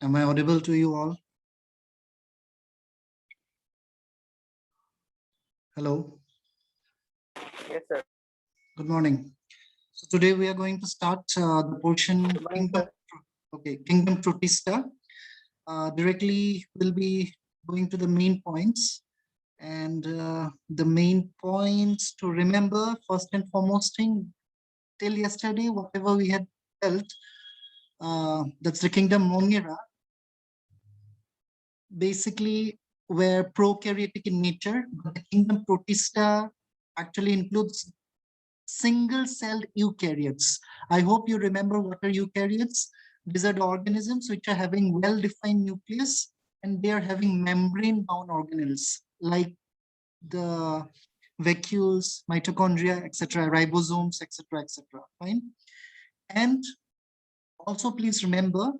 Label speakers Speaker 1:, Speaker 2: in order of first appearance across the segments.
Speaker 1: Am I audible to you all? Hello.
Speaker 2: Yes, sir.
Speaker 1: Good morning. So today we are going to start the portion
Speaker 2: Good morning,
Speaker 1: Kingdom.
Speaker 2: sir.
Speaker 1: Okay, Kingdom Protista. Directly we'll be going to the main points, and the main points to remember, first and foremost thing, till yesterday whatever we had felt, that's the Kingdom Mongira, basically were prokaryotic in nature, but the Kingdom Protista actually includes single-celled eukaryotes. I hope you remember what are eukaryotes. These are the organisms which are having well-defined nucleus, and they are having membrane-bound organelles like the vacuoles, mitochondria, etc., ribosomes, etc., etc. Fine. And also, please remember,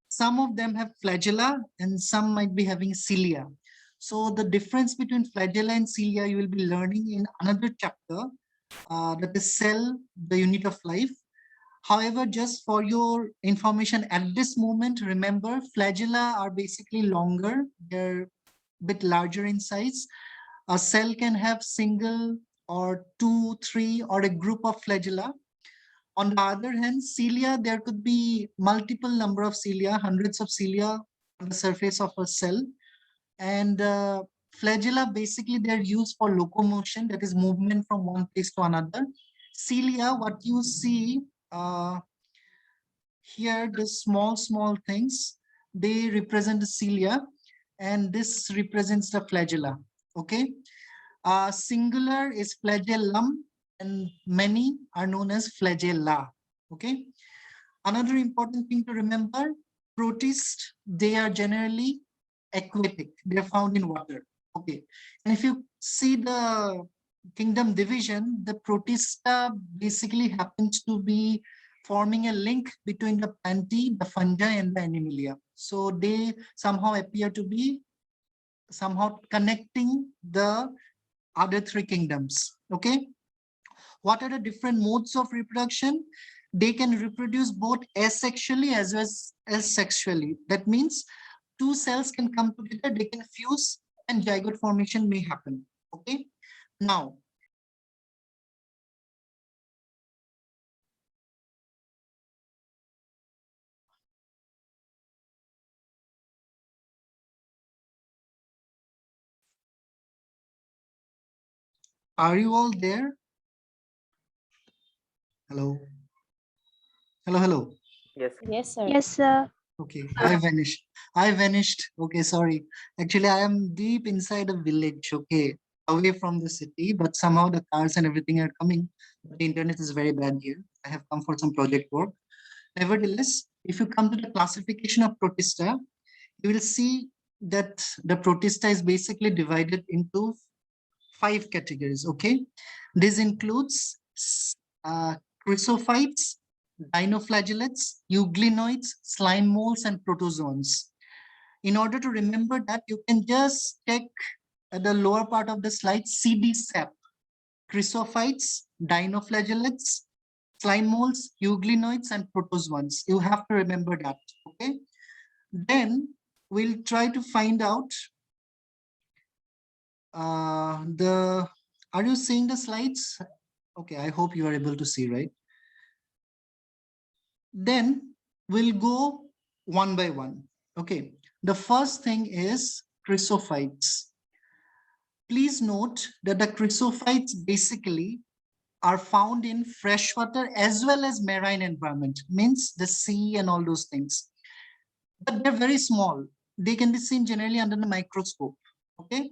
Speaker 1: some of them have flagella and some might be having cilia. So the difference between flagella and cilia you will be learning in another chapter, that is cell, the unit of life. However, just for your information at this moment, remember flagella are basically longer, they're a bit larger in size. A cell can have single or two, three, or a group of flagella. On the other hand, cilia, there could be multiple number of cilia, hundreds of cilia on the surface of a cell. And flagella, basically, they're used for locomotion, that is movement from one place to another. Cilia, what you see here, the small things, they represent the cilia, and this represents the flagella. Okay. Singular is flagellum, and many are known as flagella. Okay. Another important thing to remember, protists, they are generally aquatic. They are found in water. Okay. And if you see the kingdom division, the protista basically happens to be forming a link between the plantae, the fungi, and the animalia. So they somehow appear to be somehow connecting the other three kingdoms. Okay. What are the different modes of reproduction? They can reproduce both asexually as well as sexually. That means two cells can come together, they can fuse, and zygote formation may happen. Okay. Now, are you all there? Hello. Hello, hello.
Speaker 2: Yes.
Speaker 3: Yes, sir.
Speaker 4: Yes, sir.
Speaker 1: Okay, I vanished. I vanished. Okay, sorry. Actually, I am deep inside a village, okay, away from the city, but somehow the cars and everything are coming. The internet is very bad here. I have come for some project work. Nevertheless, if you come to the classification of protista, you will see that the protista is basically divided into 5 categories, okay? This includes chrysophytes, dinoflagellates, euglenoids, slime molds, and protozoans. In order to remember that, you can just check at the lower part of the slide, CD-SAP, chrysophytes, dinoflagellates, slime molds, euglenoids, and protozoans. You have to remember that, okay? Then we'll try to find out are you seeing the slides? Okay, I hope you are able to see, right? Then we'll go one by one. Okay, the first thing is chrysophytes. Please note that the chrysophytes basically are found in freshwater as well as marine environment, means the sea and all those things. But they're very small. They can be seen generally under the microscope. Okay,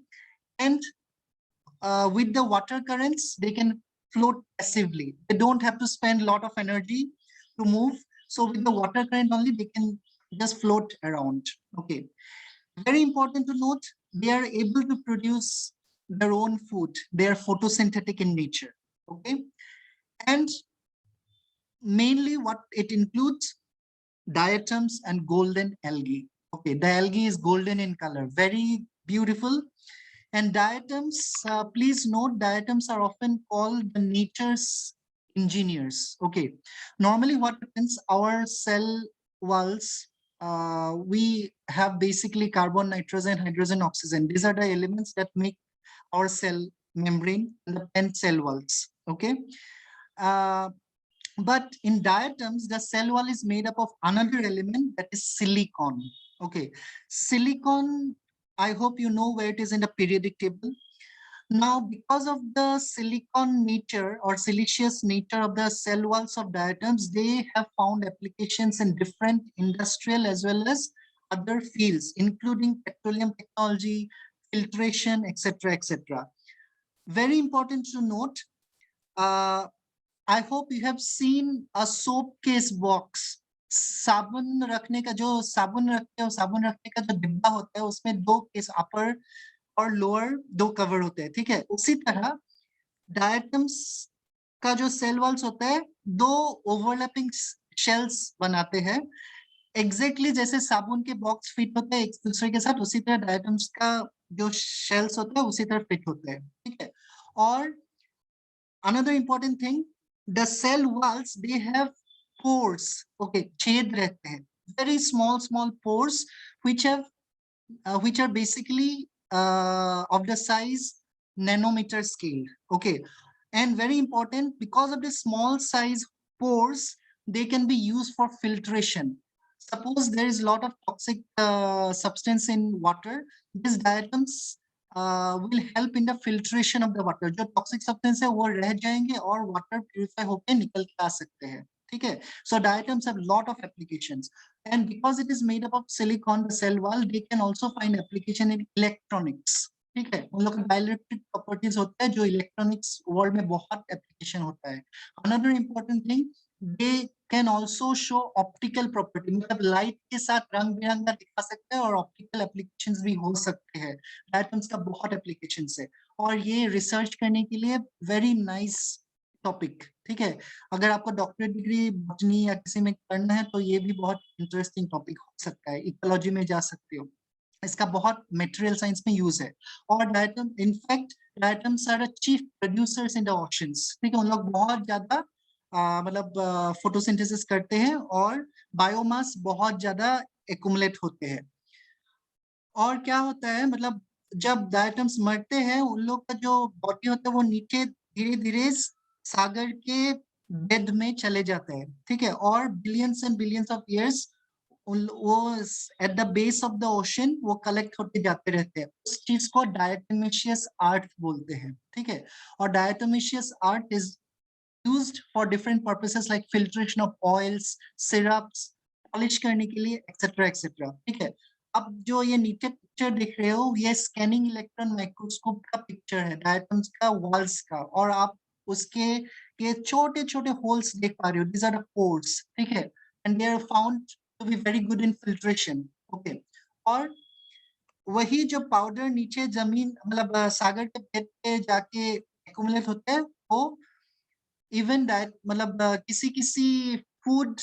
Speaker 1: and with the water currents, they can float passively. They don't have to spend a lot of energy to move. So with the water current only, they can just float around. Okay. Very important to note, they are able to produce their own food. They are photosynthetic in nature. Okay. And mainly what it includes, diatoms and golden algae. Okay. The algae is golden in color. Very beautiful. And diatoms, please note, diatoms are often called the nature's engineers. Okay. Normally what happens, our cell walls, we have basically carbon, nitrogen, hydrogen, oxygen. These are the elements that make our cell membrane and the pen cell walls. Okay. But in diatoms, the cell wall is made up of another element, that is silicon. Okay. Silicon, I hope you know where it is in the periodic table. Now, because of the silicon nature or siliceous nature of the cell walls of diatoms, they have found applications in different industrial as well as other fields, including petroleum technology, filtration, etc., etc. Very important to note, I hope you have seen a soap case box. साबुन रखने का जो साबुन रखते हो, साबुन रखने का जो डिब्बा होता है, उसमें दो केस अपर और लोअर दो कवर होते हैं, ठीक है। उसी तरह डायटम्स का जो सेल वॉल्स होता है, दो ओवरलैपिंग शेल्स बनाते हैं। एग्जैक्टली जैसे साबुन के बॉक्स फिट होते हैं एक दूसरे के साथ, उसी तरह डायटम्स का जो शेल्स होता है उसी तरह फिट होते हैं, ठीक है। और another important thing, the cell walls, they have pores. Okay, छेद रहते हैं, very small pores which are basically of the size nanometer scale. Okay, and very important, because of the small size pores, they can be used for filtration. Suppose there is a lot of toxic substance in water, these diatoms will help in the filtration of the water. जो toxic substance है वो रह जाएंगे और water purify होके निकल के आ सकते हैं, ठीक है। So diatoms have lot of applications, and because it is made up of silicon, the cell wall, they can also find application in electronics. ठीक है, उन लोग डाइलेक्ट्रिक प्रॉपर्टीज होता है जो इलेक्ट्रॉनिक्स वर्ल्ड में बहुत एप्लीकेशन होता है। Another important thing, they can also show optical property, मतलब लाइट के साथ रंग बिरंगा दिखा सकते हैं और ऑप्टिकल एप्लीकेशंस भी हो सकते हैं। डायटम्स का बहुत एप्लीकेशंस है और ये रिसर्च करने के लिए वेरी नाइस टॉपिक, ठीक है। अगर आपको डॉक्टरेट डिग्री बॉटनी या किसी में करना है तो ये भी बहुत इंटरेस्टिंग टॉपिक हो सकता है। इकोलॉजी में जा सकते हो, इसका बहुत मटेरियल साइंस में यूज है। और diatom, in fact diatoms are chief producers in the oceans, ठीक है। उन लोग बहुत ज्यादा मतलब फोटोसिंथेसिस करते हैं और बायोमास बहुत ज्यादा एक्युमुलेट होते हैं। और क्या होता है, मतलब जब डायटम्स मरते हैं, उन लोग का जो बॉडी होता है वो नीचे धीरे धीरे सागर के बेड में चले जाते हैं, ठीक है। और billions and billions of years वो at the base of the ocean वो कलेक्ट होते जाते रहते हैं। उस चीज को डायटोमिशियस आर्ट बोलते हैं, ठीक है। और diatomaceous earth is used for different purposes like filtration of oils, syrups, polish करने के लिए, एक्सेट्रा एक्सेट्रा, ठीक है। अब जो ये नीचे पिक्चर देख रहे हो, ये स्कैनिंग इलेक्ट्रॉन माइक्रोस्कोप का पिक्चर है डायटम्स का वॉल्स का, और आप उसके ये छोटे छोटे होल्स देख पा रहे हो, दीज आर द पोर्स, ठीक है। And they are found to be very good in filtration, okay. और वही जो पाउडर नीचे जमीन मतलब सागर के पेट पे जाके एक्युमुलेट होता है, वो इवन डाइट मतलब किसी किसी फूड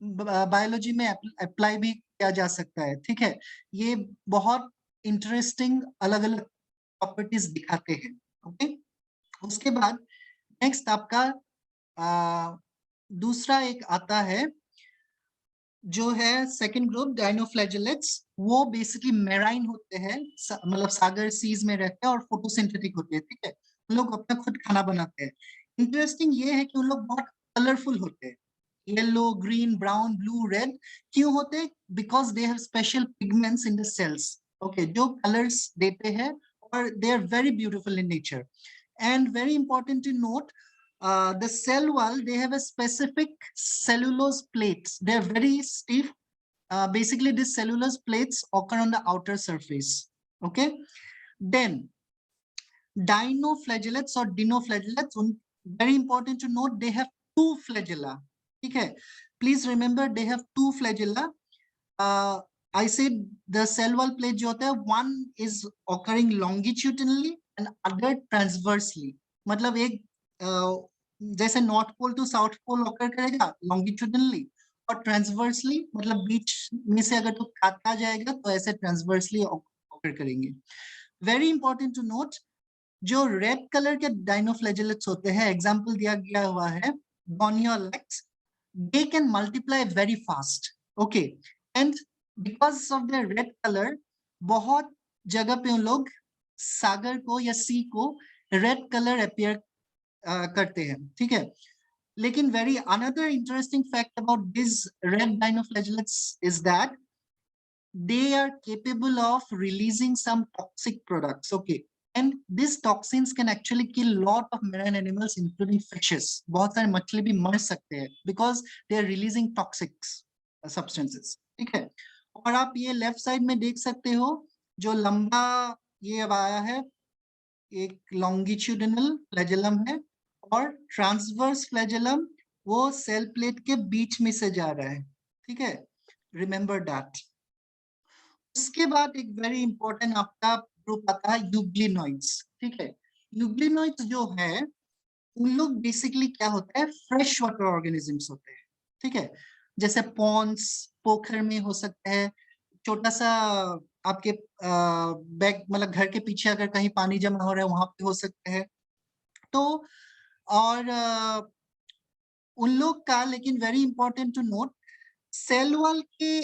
Speaker 1: बायोलॉजी में अप्लाई भी किया जा सकता है, ठीक है। ये बहुत इंटरेस्टिंग अलग अलग प्रॉपर्टीज दिखाते हैं, ओके। उसके बाद नेक्स्ट आपका दूसरा एक आता है जो है सेकंड ग्रुप, डायनोफ्लैजेलेट्स। वो बेसिकली मेराइन होते हैं, मतलब सागर सीज में रहते हैं और फोटोसिंथेटिक होते हैं, ठीक है। उन लोग अपना खुद खाना बनाते हैं। इंटरेस्टिंग ये है कि उन लोग बहुत कलरफुल होते हैं, yellow, green, brown, blue, red. क्यों होते हैं? Because they have special pigments in the cells, okay, जो कलर्स देते हैं, और they are very beautiful in nature. And very important to note, the cell wall, they have a specific cellulose plates. They are very stiff. Basically, these cellulose plates occur on the outer surface. Okay. Then dinoflagellates or dinoflagellates, very important to note, they have two flagella. Okay. Please remember they have two flagella. I said the cell wall plate जो होता है, one is occurring longitudinally and other transversely. मतलब एक जैसे north pole to south pole occur करेगा longitudinally, और transversely मतलब बीच में से अगर तो काटा जाएगा तो ऐसे ट्रांसवर्सली ऑकर करेंगे। वेरी इंपॉर्टेंट टू नोट, जो रेड कलर के डायनोफ्लैजेलेट्स होते हैं, एग्जांपल दिया गया हुआ है Goniolax, they can multiply very fast, okay, and because of the red colour बहुत जगह पे उन लोग सागर को या सी को रेड कलर अपियर करते हैं, ठीक है। लेकिन very another interesting fact about these red dinoflagellates is that they are capable of releasing some toxic products, okay, and these toxins can actually kill lot of marine animals including fishes. बहुत सारे मछली भी मर सकते हैं because they are releasing toxic substances, ठीक है। और आप ये लेफ्ट साइड में देख सकते हो जो लंबा ये अब आया है, एक लॉन्गिट्यूडिनल फ्लैजेलम है और ट्रांसवर्स फ्लैजेलम वो सेल प्लेट के बीच में से जा रहा है, ठीक है, रिमेंबर दैट। उसके बाद एक वेरी इंपॉर्टेंट आपका ग्रुप आता है यूग्लिनॉइड्स, ठीक है। यूग्लिनॉइड्स जो है उन लोग बेसिकली क्या होता है, फ्रेश वाटर ऑर्गेनिजम्स होते हैं, ठीक है। जैसे पॉन्ड्स, पोखर में हो सकता है, छोटा सा आपके बैग मतलब घर के पीछे अगर कहीं पानी जमा हो रहा है वहां पे हो सकता है। तो और उन लोग का, लेकिन very important to note, cell wall के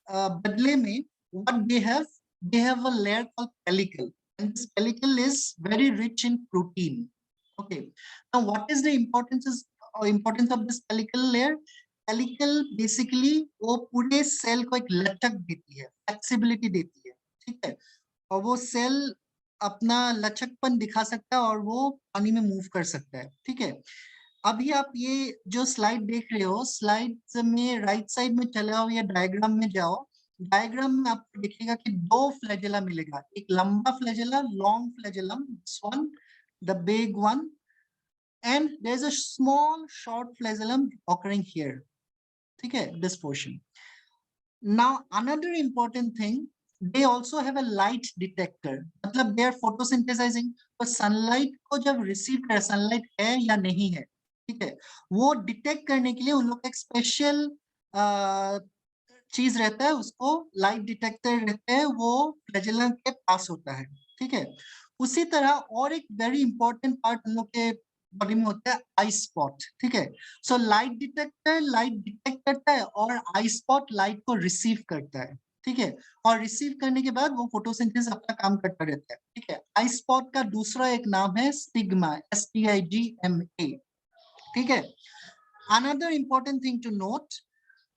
Speaker 1: बदले में what they have a layer called pellicle, and this pellicle is very rich in protein, okay। Now what is the importance of this pellicle layer? Pellicle basically वो पूरे cell को एक लचक देती है, फ्लेक्सिबिलिटी देती है, ठीक है, और वो सेल अपना लचकपन दिखा सकता है और वो पानी में मूव कर सकता है, ठीक है। अभी आप ये जो स्लाइड देख रहे हो, स्लाइड में राइट साइड में चले आओ या डायग्राम में जाओ, डायग्राम में आपको दिखेगा कि दो फ्लैजेला मिलेगा, एक लंबा flagella, long flagellum, this one, the big one, and there is a small short flagellum occurring here, ठीक है, this portion. Now another important thing, they also have a light detector, मतलब they are photosynthesizing, तो sunlight को जब receive कर, sunlight है या नहीं है, ठीक है, वो डिटेक्ट करने के लिए उन लोग का एक स्पेशल चीज रहता है, उसको लाइट डिटेक्टर रहता है, वो फ्लैजेलम के पास होता है, ठीक है। उसी तरह और एक वेरी इंपॉर्टेंट पार्ट उन लोग के बॉडी में होता है आई स्पॉट, ठीक है। So light detector light detect करता है और आई स्पॉट लाइट को रिसीव करता है, ठीक है, और रिसीव करने के बाद वो फोटोसिंथेसिस अपना काम करता रहता है, ठीक है। आई स्पॉट का दूसरा एक नाम है स्टिग्मा, STIGMA, ठीक है। Another important thing to note,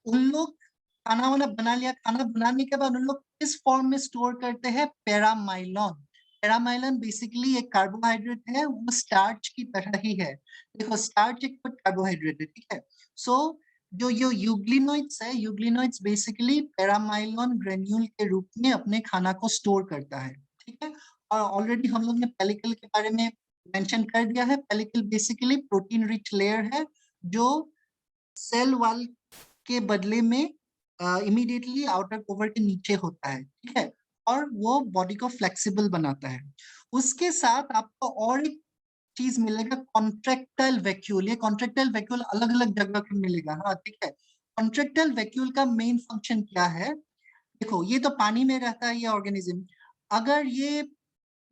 Speaker 1: उन लोग खाना वाना बना लिया, खाना बनाने के बाद उन लोग किस फॉर्म में स्टोर करते हैं, पैरामाइलॉन। पैरामाइलॉन बेसिकली एक कार्बोहाइड्रेट है, वो स्टार्च की तरह ही है, देखो स्टार्च एक कार्बोहाइड्रेट है, ठीक है। सो जो यूग्लिनोइड्स है, यूग्लिनोइड्स बेसिकली पैरामाइलॉन ग्रेन्यूल के रूप में अपने खाना को स्टोर करता है, ठीक है। और ऑलरेडी हम लोग ने पेलिकल के बारे में मेंशन कर दिया है, pellicle basically protein rich layer है जो सेल वॉल के बदले में इमीडिएटली आउटर कवर के नीचे होता है, ठीक है, और वो बॉडी को फ्लेक्सिबल बनाता है। उसके साथ आपको और एक चीज मिलेगा, कॉन्ट्रेक्टाइल वैक्यूल। ये कॉन्ट्रेक्टाइल वैक्यूल अलग अलग जगह पे मिलेगा, हाँ ठीक है। कॉन्ट्रेक्टाइल वैक्यूल का मेन फंक्शन क्या है, देखो ये तो पानी में रहता है ये ऑर्गेनिज्म, अगर ये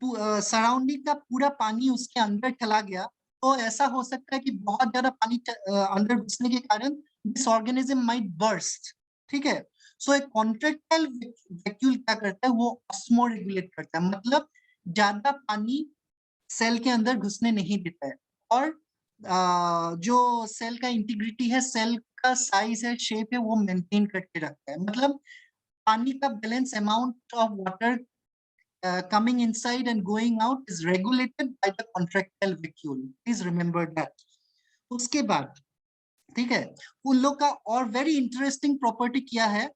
Speaker 1: सराउंडिंग का पूरा पानी उसके अंदर चला गया तो ऐसा हो सकता है कि बहुत ज्यादा पानी अंदर घुसने के कारण दिस ऑर्गेनिज्म माइट बर्स्ट, ठीक है। सो एक कॉन्ट्रेक्टाइल वैक्यूल क्या करता है, वो ऑस्मो रेगुलेट करता है, मतलब ज्यादा पानी सेल के अंदर घुसने नहीं देता है, और जो सेल का इंटीग्रिटी है, सेल का साइज है, शेप है, वो मेंटेन करके रखता है। मतलब पानी का balance, amount of water coming inside and going out is regulated by the contractile vacuole. Please remember that. उसके बाद, ठीक है, उन लोग का और वेरी इंटरेस्टिंग प्रॉपर्टी क्या है,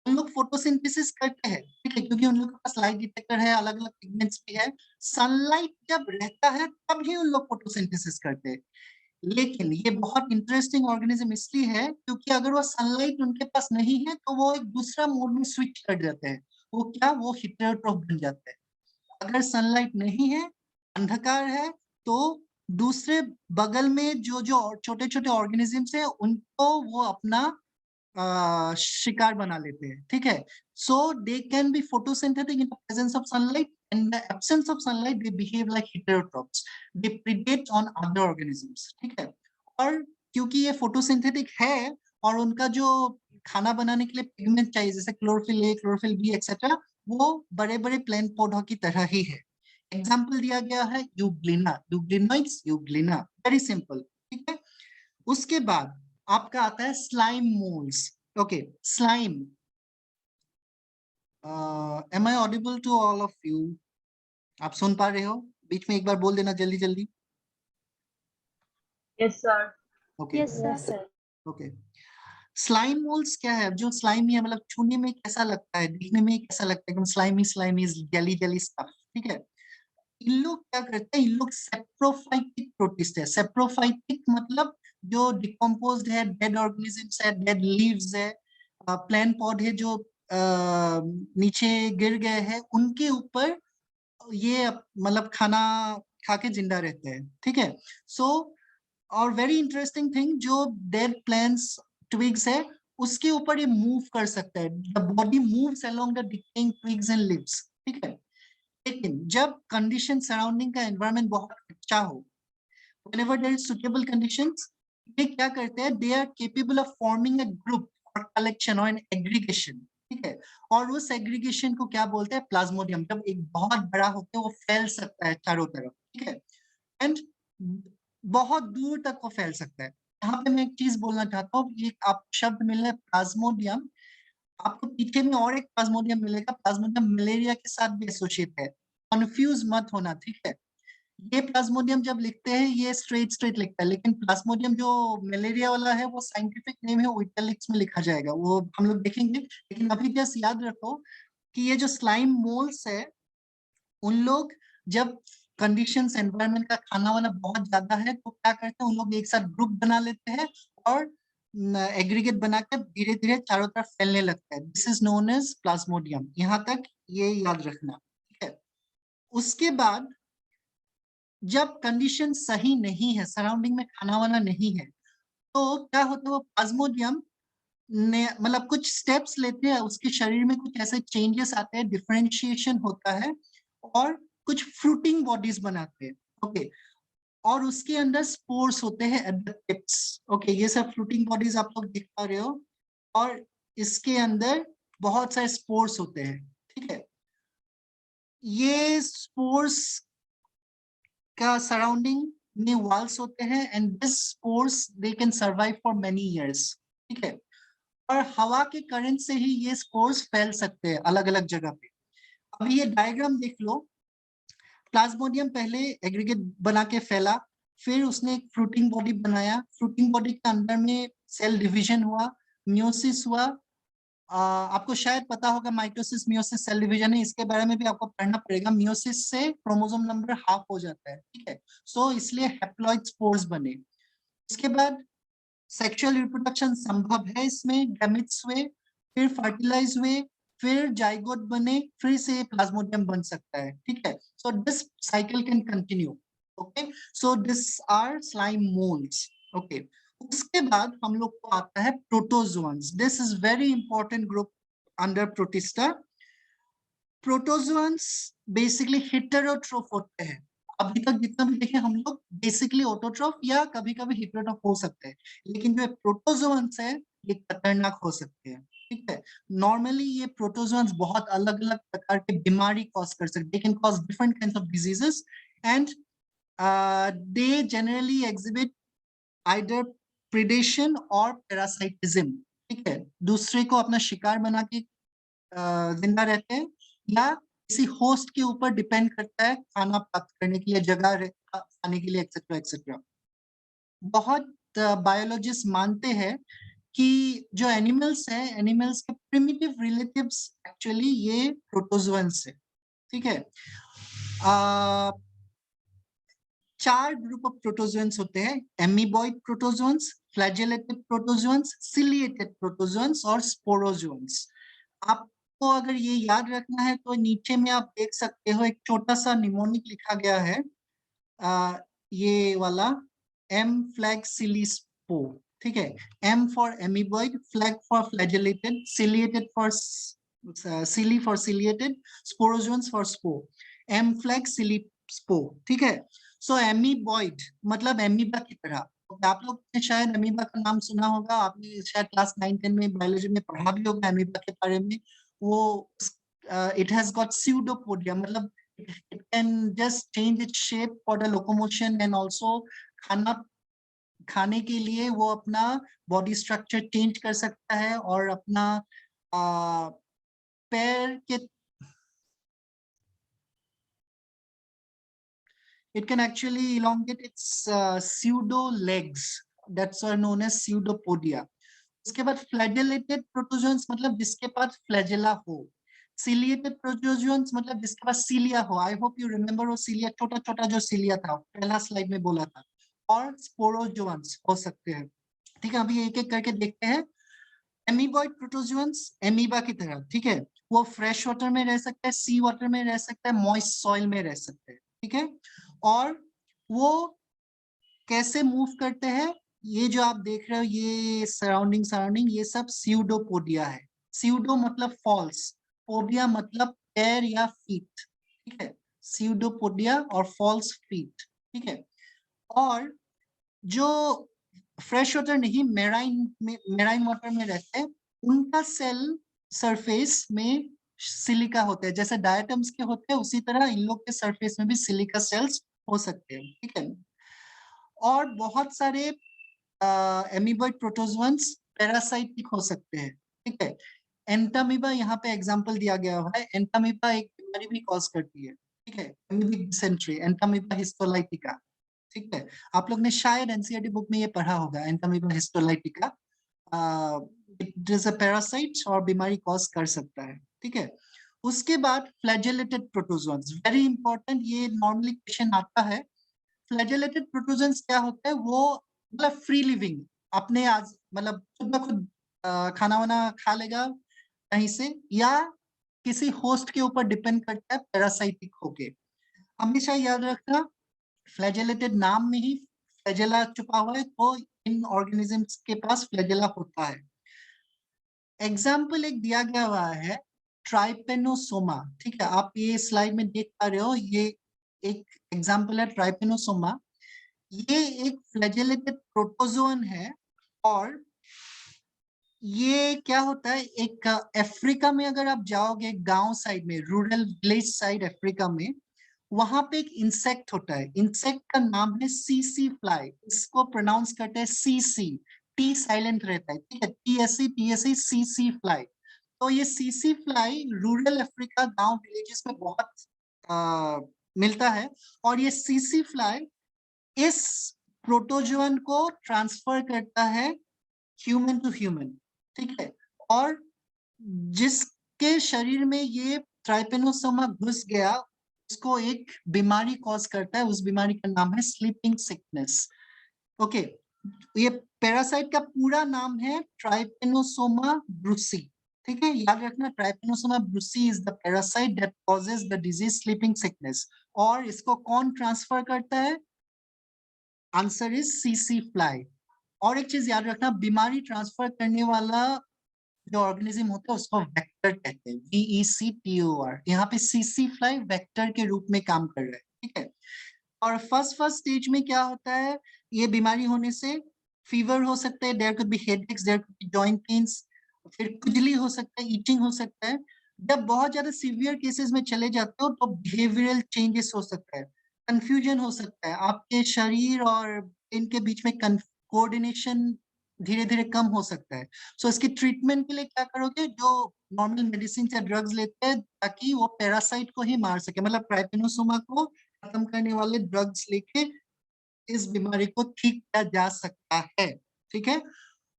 Speaker 1: उन लोग फोटोसिंथेसिस करते हैं, ठीक है, क्योंकि उन लोग के पास लाइट डिटेक्टर है, अलग अलग पिगमेंट्स भी है। सनलाइट जब रहता है तब ही उन लोग फोटोसिंथेसिस करते हैं। लेकिन ये बहुत इंटरेस्टिंग ऑर्गेनिज्म इसलिए है क्योंकि अगर वो सनलाइट उनके पास नहीं है तो वो एक दूसरा मोड में स्विच कर जाते हैं, वो क्या, वो हेटेरोट्रॉफ बन जाते हैं। अगर सनलाइट नहीं है, अंधकार है, तो दूसरे बगल में जो जो छोटे छोटे ऑर्गेनिजम्स है उनको वो अपना शिकार बना लेते हैं, ठीक है। So they can be photosynthetic in the presence of sunlight, in the absence of sunlight they behave like heterotrophs, they predate on other organisms, ठीक है। और क्योंकि ये फोटोसिंथेटिक है और उनका जो खाना बनाने के लिए पिगमेंट चाहिए, जैसे chlorophyll A, chlorophyll B etcetera, वो बड़े बड़े प्लांट पौधों की तरह ही है। एग्जाम्पल दिया गया है euglena, euglenoids, euglena, very simple, ठीक है। उसके बाद आपका आता है slime moulds. Okay, slime, am I audible to all of you? आप सुन पा रहे हो? बीच में एक बार बोल देना जल्दी जल्दी।
Speaker 3: Yes, sir.
Speaker 1: Okay
Speaker 4: Yes, sir.
Speaker 1: Okay. Slime moles क्या है? जो स्लाइमी है, मतलब छूने में कैसा लगता है, दिखने में कैसा लगता है, एकदम slimy slimy jelly jelly stuff, ठीक है। इन लोग क्या करते हैं, इन लोग सेप्रोफाइटिक प्रोटिस्ट है। सेप्रोफाइटिक मतलब जो डिकम्पोज्ड है, डेड ऑर्गेनिजम्स है, डेड लीव्स है, प्लांट पौधे जो नीचे गिर गए हैं, उनके ऊपर ये मतलब खाना खा के जिंदा रहते हैं, ठीक है। सो और वेरी इंटरेस्टिंग थिंग, जो डेड प्लांट्स ट्विग्स है उसके ऊपर ये मूव कर सकता है। The body moves along the decaying twigs and leaves, ठीक है। लेकिन जब कंडीशन सराउंडिंग का एनवायरनमेंट बहुत अच्छा हो, whenever there is suitable conditions, ये क्या करते हैं, they are capable of forming a group or collection or an aggregation, ठीक है। और उस एग्रीगेशन को क्या बोलते हैं, प्लाज्मोडियम। जब एक बहुत बड़ा होकर वो फैल सकता है चारों तरफ, ठीक है, एंड बहुत दूर तक वो फैल सकता है। यहाँ पे मैं एक चीज बोलना चाहता हूँ, ये आप शब्द मिल रहा है प्लाज्मोडियम, आपको पीछे में और एक प्लाज्मोडियम मिलेगा, प्लाज्मोडियम मलेरिया के साथ भी एसोसिएट है, कंफ्यूज मत होना, ठीक है। ये प्लाज्मोडियम जब लिखते हैं ये स्ट्रेट स्ट्रेट लिखता है, लेकिन प्लाज्मोडियम जो मलेरिया वाला है वो साइंटिफिक नेम है, इटैलिक्स में लिखा जाएगा, वो हम लोग देखेंगे। लेकिन अभी जस्ट याद रखो कि ये जो स्लाइम मोल्स है, उन लोग जब कंडीशंस एनवायरनमेंट का खाना वाना बहुत ज्यादा है तो क्या करते हैं, उन लोग एक साथ ग्रुप बना लेते हैं और एग्रीगेट बनाकर धीरे धीरे चारों तरफ फैलने लगता है। This is known as plasmodium. यहाँ तक ये याद रखना, ठीक है। उसके बाद जब कंडीशन सही नहीं है, सराउंडिंग में खाना वाना नहीं है, तो क्या होता है, वो प्लाज्मोडियम ने मतलब कुछ स्टेप्स लेते हैं, उसके शरीर में कुछ ऐसे चेंजेस आते हैं, डिफरेंशिएशन होता है और कुछ फ्रूटिंग बॉडीज बनाते हैं, ओके। और उसके अंदर स्पोर्स होते हैं एट द टिप्स, ओके। ये सब फ्रूटिंग बॉडीज आप लोग देख पा रहे हो, और इसके अंदर बहुत सारे स्पोर्स होते हैं, ठीक है। ये स्पोर्स का सराउंडिंग में वॉल्स होते हैं, and this spores they can survive for many years, ठीक है। और हवा के करंट से ही ये स्पोर्स फैल सकते हैं अलग अलग जगह पे। अभी ये डायग्राम देख लो, प्लाज्मोडियम पहले एग्रीगेट बना के फैला, फिर उसने एक फ्रूटिंग बॉडी बनाया, फ्रूटिंग बॉडी के अंदर में सेल डिवीजन हुआ, म्योसिस हुआ। आपको शायद पता होगा माइटोसिस मियोसिस सेल डिवीजन है, इसके बारे में भी आपको पढ़ना पड़ेगा। मियोसिस से क्रोमोसोम नंबर हाफ हो जाता है, ठीक है। सो इसलिए हैप्लॉइड स्पोर्स बने। इसके बाद सेक्सुअल रिप्रोडक्शन संभव है इसमें, गैमेट्स हुए, फिर फर्टिलाइज हुए, फिर जाइगोट बने, फिर से प्लाज्मोडियम बन सकता है, ठीक है। So this cycle can continue, okay. So this are slime moulds, okay. उसके बाद हम लोग को आता है protozoans. This is very important group under protista. Protozoans basically heterotroph होते हैं। अभी तक जितना भी देखे हम लोग बेसिकली ऑटोट्रोफ या कभी कभी हेटेरोट्रोफ हो सकते हैं, लेकिन जो प्रोटोजोअन्स है ये खतरनाक हो सकते हैं, ठीक है। नॉर्मली ये प्रोटोजोअन्स बहुत अलग अलग प्रकार के बीमारी कॉज कर सकते हैं, they can cause different kinds of diseases, and they generally exhibit either predation और पैरासाइटिज्म, ठीक है। दूसरे को अपना शिकार बना के जिंदा रहते हैं, या किसी होस्ट के ऊपर डिपेंड करता है खाना प्राप्त करने के लिए, जगह खाने के लिए, एक्सेट्रा एक्सेट्रा। बहुत बायोलॉजिस्ट मानते हैं कि जो एनिमल्स है, एनिमल्स के प्रिमिटिव रिलेटिव्स एक्चुअली ये प्रोटोजोअन्स है, ठीक है। 4 ग्रुप ऑफ प्रोटोजोअन्स होते हैं, amoeboid protozoans, flagellated protozoans, ciliated protozoans और स्पोरोजोअन्स। आपको अगर ये याद रखना है तो नीचे में आप देख सकते हो एक छोटा सा निमोनिक लिखा गया है, ये वाला एम फ्लैग सिलिस्पो, ठीक है। Am for amoeboid, flag for flagellated, ciliated for cili for ciliated, sporozoans for spo, am flag cilispo, ठीक है। सो एमीबॉइड मतलब एमीबा की तरह, आप लोग ने शायद अमीबा का नाम सुना होगा, आपने शायद क्लास 9-10 में बायोलॉजी में पढ़ा भी होगा अमीबा के बारे में। वो इट हैज गॉट स्यूडोपोडिया, मतलब it can just change its shape for the locomotion and also खाने के लिए वो अपना बॉडी स्ट्रक्चर चेंज कर सकता है और अपना पैर के it can actually elongate its pseudo legs, that's are known as pseudopodia. उसके बाद फ्लैजेलेटेड प्रोटोजोन्स मतलब जिसके पास फ्लैजेला हो, सिलिएटेड प्रोटोजोन्स मतलब जिसके पास सीलिया हो। आई होप यू रिमेम्बर वो सीलिया, छोटा छोटा जो सीलिया था पहला स्लाइड में बोला था। और स्पोरोजोन्स हो सकते हैं। ठीक है, अभी एक एक करके देखते हैं। एमीबॉइड प्रोटोजोन्स एमीबा की तरह, ठीक है, वो फ्रेश वाटर में रह सकता है, सी वाटर में रह सकता है, मॉइस्ट सॉइल में रह सकते हैं, ठीक है। और वो कैसे मूव करते हैं, ये जो आप देख रहे हो ये सराउंडिंग ये सब स्यूडोपोडिया है। स्यूडो मतलब फॉल्स, पोडिया मतलब पैर या फीट, ठीक है, स्यूडोपोडिया और फॉल्स फीट, ठीक है। और जो फ्रेश वाटर नहीं मेराइन वाटर में रहते हैं, उनका सेल सरफेस में सिलिका होते हैं, जैसे डायटम्स के होते हैं उसी तरह इन लोग के सरफेस में भी सिलिका सेल्स हो सकते हैं, ठीक है। और बहुत सारे एमीबॉइड प्रोटोजोन्स पैरासाइटिक हो सकते हैं, ठीक है। एंटामीबा यहाँ पे एग्जांपल दिया गया हुआ है। एंटामीबा एक बीमारी भी कॉज करती है, ठीक है, एमीबिक डिसेंट्री, एंटामीबा हिस्टोलाइटिका, ठीक है। आप लोग ने शायद एनसीईआरटी बुक में ये पढ़ा होगा, Entamoeba histolytica it is a parasite और बीमारी कॉज कर सकता है, ठीक है। उसके बाद फ्लैजेलेटेड प्रोटोजोन्स, वेरी इंपॉर्टेंट, ये नॉर्मली क्वेश्चन आता है। फ्लैजेलेटेड प्रोटोजोन्स क्या होता है, वो मतलब फ्री लिविंग, अपने आज मतलब खुद ब खुद खाना वाना खा लेगा कहीं से, या किसी होस्ट के ऊपर डिपेंड करता है पैरासाइटिक होके। हमेशा याद रखना फ्लैजेलेटेड नाम में ही फ्लैजेला छुपा हुआ है, तो इन ऑर्गेनिजम्स के पास फ्लैजेला होता है। एग्जाम्पल एक दिया गया हुआ है ट्राइपेनोसोमा, ठीक है, आप ये स्लाइड में देख पा रहे हो, ये एक एग्जाम्पल है ट्राइपेनोसोमा। ये एक फ्लैजेलेटेड प्रोटोजोन है। और ये क्या होता है, एक अफ्रीका में अगर आप जाओगे गांव साइड में, रूरल विलेज साइड अफ्रीका में, वहां पे एक इंसेक्ट होता है, इंसेक्ट का नाम है सीसी फ्लाई, इसको प्रोनाउंस करते हैं सीसी, टी साइलेंट रहता है, ठीक है, टीएससी सीसी फ्लाई। तो ये सीसी फ्लाई रूरल अफ्रीका गांव विलेजेस में बहुत मिलता है। और ये सीसी फ्लाई इस प्रोटोजोन को ट्रांसफर करता है ह्यूमन टू ह्यूमन, ठीक है। और जिसके शरीर में ये ट्राइपेनोसोमा घुस गया, उसको एक बीमारी कॉज करता है, उस बीमारी का नाम है स्लीपिंग सिकनेस, ओके। ये पैरासाइट का पूरा नाम है ट्राइपेनोसोमा ब्रूसी, ठीक है, याद रखना, Trypanosoma Brucie is the parasite that causes the disease sleeping sickness. और इसको कौन ट्रांसफर करता है, आंसर इज सीसी फ्लाई। और एक चीज याद रखना, बीमारी ट्रांसफर करने वाला जो ऑर्गेनिज्म होता है उसको वेक्टर कहते हैं, VECTOR। यहाँ पे सीसी फ्लाई वेक्टर के रूप में काम कर रहा है, ठीक है। और फर्स्ट स्टेज में क्या होता है, ये बीमारी होने से फीवर हो सकता है, there could be headaches, there could be joint pains, फिर खुजली हो सकता है, ईचिंग हो सकता है। जब बहुत ज्यादा सीवियर केसेस में चले जाते हो तो बिहेवियरल चेंजेस हो सकता है, कंफ्यूजन हो सकता है, आपके शरीर और इनके बीच में कोऑर्डिनेशन धीरे धीरे कम हो सकता है। सो इसकी ट्रीटमेंट के लिए क्या करोगे, जो नॉर्मल मेडिसिन या ड्रग्स लेते हैं ताकि वो पैरासाइट को ही मार सके, मतलब ट्राइपेनोसोमा को खत्म करने वाले ड्रग्स लेके इस बीमारी को ठीक किया जा सकता है, ठीक है।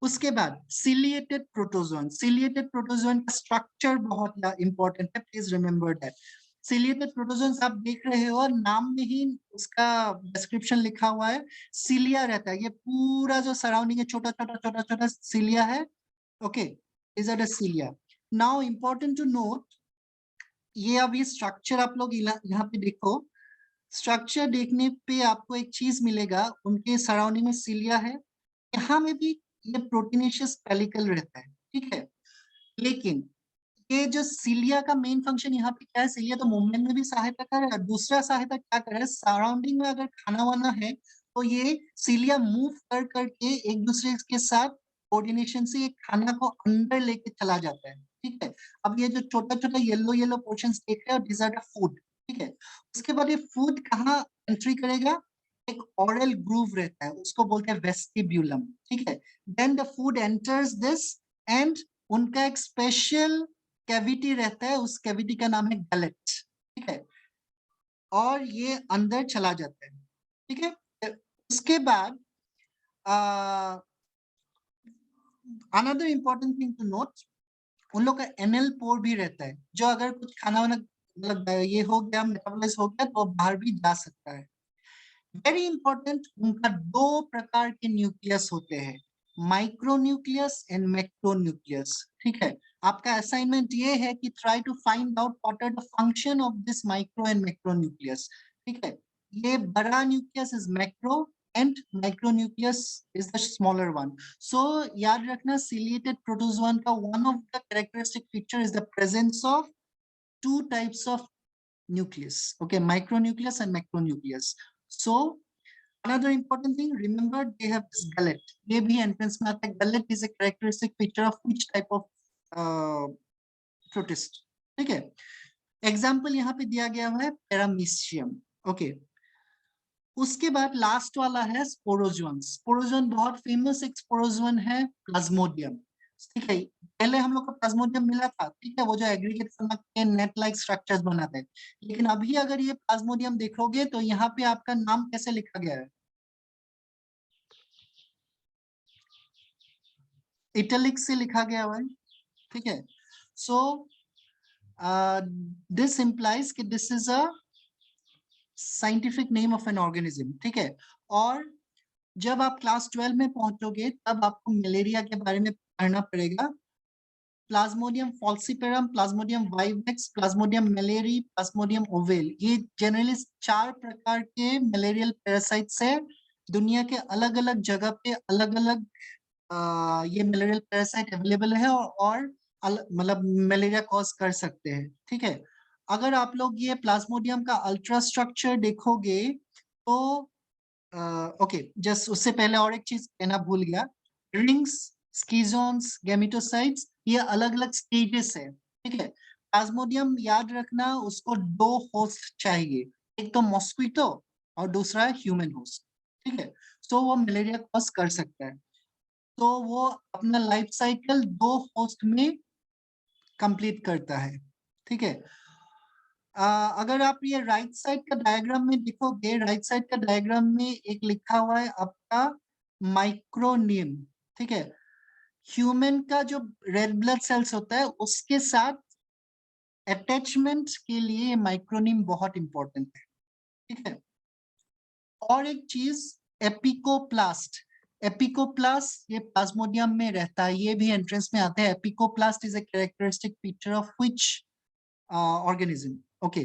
Speaker 1: उसके बाद सिलिएटेड प्रोटोजोन का स्ट्रक्चर बहुत इंपॉर्टेंट है, please remember that. Ciliated protozoans आप देख रहे हो, नाम में ही उसका डिस्क्रिप्शन लिखा हुआ है, सिलिया रहता है, ये पूरा जो सराउंडिंग है छोटा छोटा छोटा छोटा सिलिया है, okay, is the cilia. Now important to note, ये अब ये स्ट्रक्चर आप लोग यहाँ पे देखो, स्ट्रक्चर देखने पे आपको एक चीज मिलेगा, उनके सराउंडिंग में सिलिया है, यहाँ में भी ये प्रोटीनेशियस पेलिकल रहता है, ठीक है। लेकिन ये जो सिलिया का मेन फंक्शन यहाँ पे क्या है, सिलिया तो मूवमेंट में भी सहायता कर रहा है, दूसरा सहायता क्या कर रहा है, सराउंडिंग में अगर खाना वाना है तो ये सीलिया मूव कर करके एक दूसरे के साथ कोऑर्डिनेशन से ये खाना को अंदर लेके चला जाता है, ठीक है। अब ये जो छोटा छोटा येलो येलो पोर्शंस देख रहे हो, दिस आर द फूड, ठीक है। उसके बाद ये फूड कहाँ एंट्री करेगा, एक ओरल ग्रूव रहता है, उसको बोलते हैं वेस्टिब्यूलम, ठीक है। Then the food enters this and उनका एक स्पेशल कैविटी रहता है, उस कैविटी का नाम है गलेट, ठीक है। और ये अंदर चला जाता है, ठीक है। उसके बाद another important thing to note, उन लोग का एनएल पोर भी रहता है, जो अगर कुछ खाना वाना मतलब ये हो गया, मेटाबॉलाइज हो गया, तो बाहर भी जा सकता है। वेरी इंपॉर्टेंट, उनका दो प्रकार के न्यूक्लियस होते हैं, micro nucleus and macro nucleus, ठीक है। आपका असाइनमेंट ये है कि try to find out what are the function of this micro and macro nucleus, ठीक है। ये बड़ा nucleus is macro and micronucleus is the smaller one. So याद रखना, ciliated protozoan का one of the characteristic feature is the presence of two types of nucleus, okay, micronucleus and macronucleus. So another important thing, remember they have this gullet, ये भी entrance में आता है। Gullet is a characteristic feature of which type of protist, ठीक है। Example यहाँ पे दिया गया है पैरामीशियम, ओके। उसके बाद लास्ट वाला है स्पोरोजोन। स्पोरोजोन बहुत फेमस एक स्पोरोजोन है, प्लाज्मोडियम, ठीक है। पहले हम लोग को प्लाज्मोडियम मिला था, ठीक है, वो जो एग्रीगेट के नेट लाइक स्ट्रक्चर्स बनाते हैं। लेकिन अभी अगर ये प्लाज्मोडियम देखोगे तो यहाँ पे आपका नाम कैसे लिखा गया है, इटैलिक से लिखा गया हुआ है, ठीक है। सो दिस इंप्लाइज कि this is a scientific name of an organism, ठीक है। और जब आप क्लास 12 में पहुंचोगे तब आपको मलेरिया के बारे में पढ़ना पड़ेगा। Plasmodium falciparum, Plasmodium vivax, Plasmodium malariae, Plasmodium ovale, ये जनरली 4 प्रकार के मलेरियल पैरासाइट्स है। दुनिया के अलग अलग जगह पे अलग अलग ये मलेरियल पैरासाइट अवेलेबल है और मतलब मलेरिया कॉज कर सकते हैं, ठीक है। अगर आप लोग ये प्लाज्मोडियम का अल्ट्रा स्ट्रक्चर देखोगे तो ओके, जस्ट उससे पहले और एक चीज कहना भूल गया, रिंग्स, स्कीजोन्स, गैमेटोसाइट्स, ये अलग अलग स्टेजेस है, ठीक है। प्लाज्मोडियम याद रखना, उसको 2 होस्ट चाहिए, एक तो मॉस्क्विटो और दूसरा है ह्यूमन होस्ट, ठीक है। तो वो मलेरिया कॉज कर सकता है, तो वो अपना लाइफ साइकिल 2 होस्ट में कंप्लीट करता है, ठीक है। अगर आप ये राइट साइड का डायग्राम में देखोगे, राइट साइड का डायग्राम में एक लिखा हुआ है आपका माइक्रोनियम, ठीक है। ह्यूमन का जो रेड ब्लड सेल्स होता है उसके साथ अटैचमेंट के लिए माइक्रोनियम बहुत इंपॉर्टेंट है, ठीक है। और एक चीज, एपिकोप्लास्ट, एपिकोप्लास्ट ये प्लाज्मोडियम में रहता है, ये भी एंट्रेंस में आता है। Apicoplast is a characteristic feature of which organism, okay.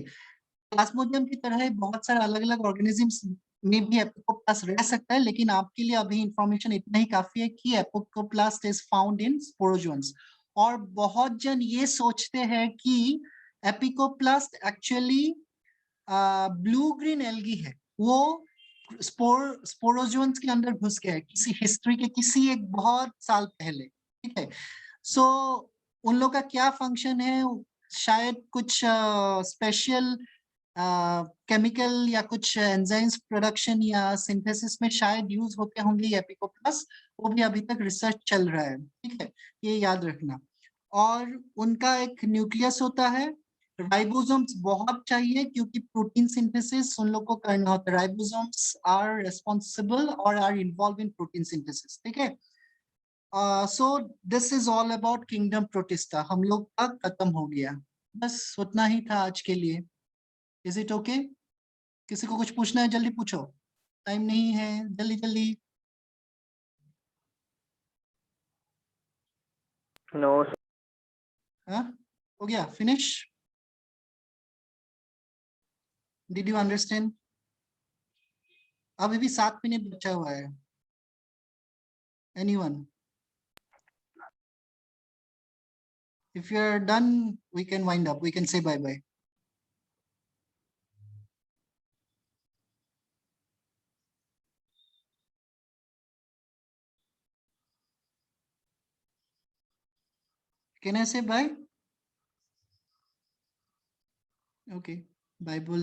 Speaker 1: Plasmodium की तरह ही बहुत सारे अलग अलग ऑर्गेनिजम्स में भी एपिकोप्लास्ट रह सकता है, लेकिन आपके लिए अभी इंफॉर्मेशन इतना ही काफी है कि एपिकोप्लास्ट इज फाउंड इन स्पोरोजोन्स। और बहुत जन ये सोचते हैं कि एपिकोप्लास्ट एक्चुअली ब्लू ग्रीन एल्गी है, वो स्पोरोजोन्स के अंदर घुस गया है किसी हिस्ट्री के किसी एक बहुत साल पहले, ठीक है। सो उन लोग का क्या फंक्शन है, शायद कुछ स्पेशल केमिकल या कुछ एंजाइम्स प्रोडक्शन या सिंथेसिस में शायद यूज होते होंगे ये एपिकोप्लास्ट, वो भी अभी तक रिसर्च चल रहा है, ठीक है, ये याद रखना। और उनका एक न्यूक्लियस होता है, राइबोसोम्स बहुत चाहिए क्योंकि प्रोटीन सिंथेसिस उन लोग को करना होता है। राइबोसोम्स आर रिस्पॉन्सिबल और are involve in protein synthesis, ठीक है। So this is all about kingdom Protista, हम लोग का खत्म हो गया, बस उतना ही था आज के लिए। Is it okay? किसी को कुछ पूछना है जल्दी पूछो, टाइम नहीं है, जल्दी जल्दी।
Speaker 2: नो
Speaker 1: हाँ, हो गया, फिनिश? Did you understand? अभी भी 7 मिनट बचा हुआ है। Anyone? If you are done, we can wind up, we can say bye bye. Can I say bye? Okay, bye बोल